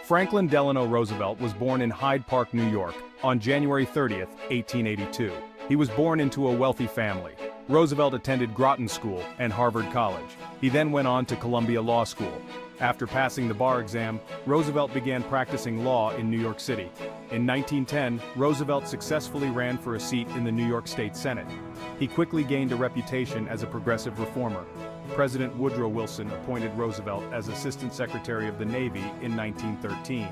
Franklin Delano Roosevelt was born in Hyde Park, New York, on January 30, 1882. He was born into a wealthy family. Roosevelt attended Groton School and Harvard College. He then went on to Columbia Law School. After passing the bar exam, Roosevelt began practicing law in New York City. In 1910, Roosevelt successfully ran for a seat in the New York State Senate. He quickly gained a reputation as a progressive reformer. President Woodrow Wilson appointed Roosevelt as Assistant Secretary of the Navy in 1913.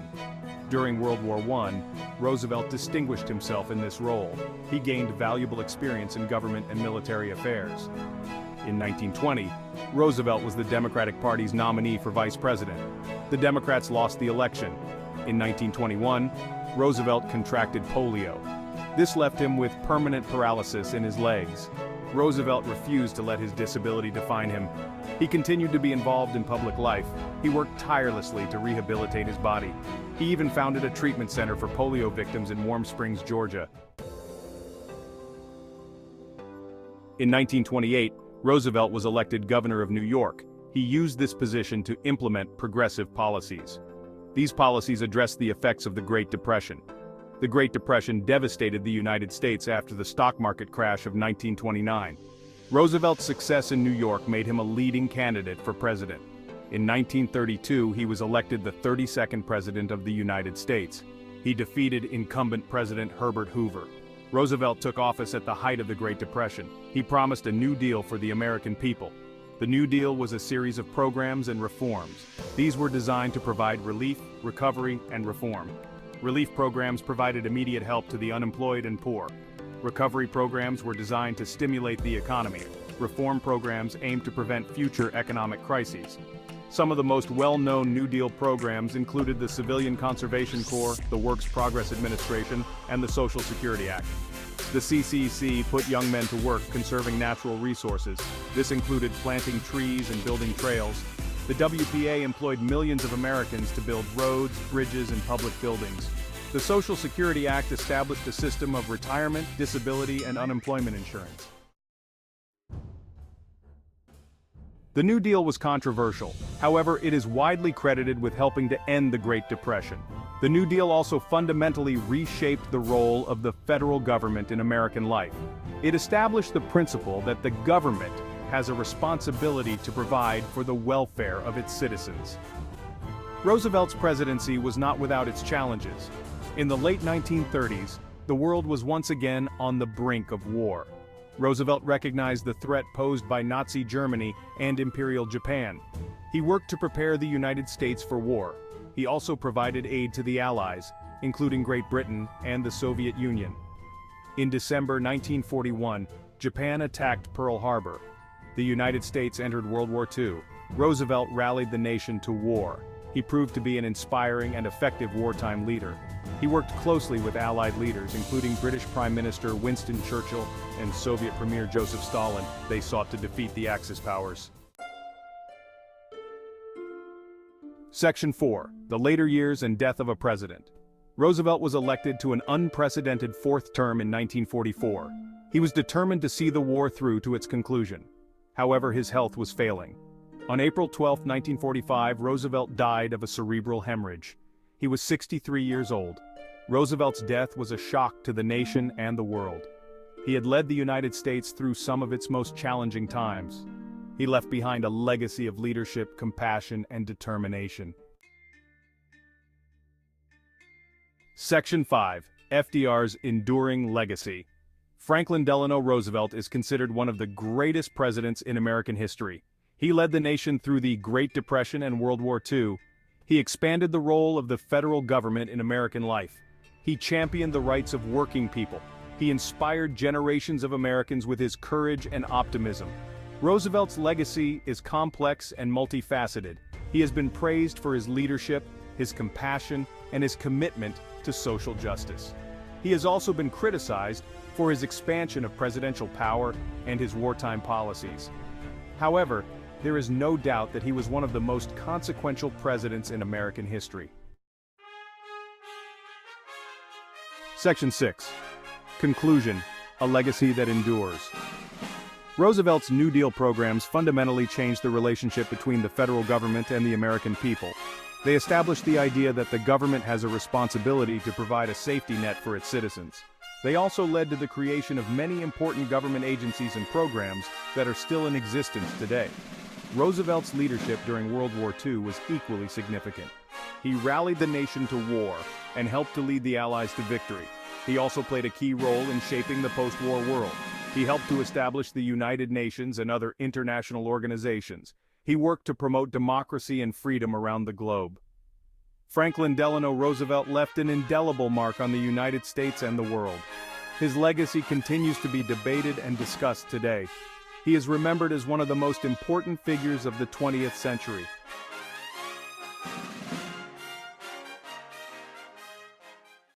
During World War I, Roosevelt distinguished himself in this role. He gained valuable experience in government and military affairs. In 1920, Roosevelt was the Democratic Party's nominee for vice president. The Democrats lost the election. In 1921, Roosevelt contracted polio. This left him with permanent paralysis in his legs. Roosevelt refused to let his disability define him. He continued to be involved in public life. He worked tirelessly to rehabilitate his body. He even founded a treatment center for polio victims in Warm Springs, Georgia. In 1928, Roosevelt was elected governor of New York. He used this position to implement progressive policies. These policies addressed the effects of the Great Depression. The Great Depression devastated the United States after the stock market crash of 1929. Roosevelt's success in New York made him a leading candidate for president. In 1932, he was elected the 32nd President of the United States. He defeated incumbent President Herbert Hoover. Roosevelt took office at the height of the Great Depression. He promised a New Deal for the American people. The New Deal was a series of programs and reforms. These were designed to provide relief, recovery, and reform. Relief programs provided immediate help to the unemployed and poor. Recovery programs were designed to stimulate the economy. Reform programs aimed to prevent future economic crises. Some of the most well-known New Deal programs included the Civilian Conservation Corps, the Works Progress Administration, and the Social Security Act. The CCC put young men to work conserving natural resources. This included planting trees and building trails. The WPA employed millions of Americans to build roads, bridges, and public buildings. The Social Security Act established a system of retirement, disability, and unemployment insurance. The New Deal was controversial. However, it is widely credited with helping to end the Great Depression. The New Deal also fundamentally reshaped the role of the federal government in American life. It established the principle that the government has a responsibility to provide for the welfare of its citizens. Roosevelt's presidency was not without its challenges. In the late 1930s, the world was once again on the brink of war. Roosevelt recognized the threat posed by Nazi Germany and Imperial Japan. He worked to prepare the United States for war. He also provided aid to the Allies, including Great Britain and the Soviet Union. In December 1941, Japan attacked Pearl Harbor. The United States entered World War II. Roosevelt rallied the nation to war. He proved to be an inspiring and effective wartime leader. He worked closely with Allied leaders, including British Prime Minister Winston Churchill and Soviet Premier Joseph Stalin. They sought to defeat the Axis powers. Section 4. The later years and death of a president. Roosevelt was elected to an unprecedented fourth term in 1944. He was determined to see the war through to its conclusion. However, his health was failing. On April 12, 1945, Roosevelt died of a cerebral hemorrhage. He was 63 years old. Roosevelt's death was a shock to the nation and the world. He had led the United States through some of its most challenging times. He left behind a legacy of leadership, compassion, and determination. Section 5. FDR's Enduring Legacy. Franklin Delano Roosevelt is considered one of the greatest presidents in American history. He led the nation through the Great Depression and World War II. He expanded the role of the federal government in American life. He championed the rights of working people. He inspired generations of Americans with his courage and optimism. Roosevelt's legacy is complex and multifaceted. He has been praised for his leadership, his compassion, and his commitment to social justice. He has also been criticized for his expansion of presidential power and his wartime policies. However, there is no doubt that he was one of the most consequential presidents in American history. Section 6. Conclusion: A legacy that endures. Roosevelt's New Deal programs fundamentally changed the relationship between the federal government and the American people. They established the idea that the government has a responsibility to provide a safety net for its citizens. They also led to the creation of many important government agencies and programs that are still in existence today. Roosevelt's leadership during World War II was equally significant. He rallied the nation to war and helped to lead the Allies to victory. He also played a key role in shaping the post-war world. He helped to establish the United Nations and other international organizations. He worked to promote democracy and freedom around the globe. Franklin Delano Roosevelt left an indelible mark on the United States and the world. His legacy continues to be debated and discussed today. He is remembered as one of the most important figures of the 20th century.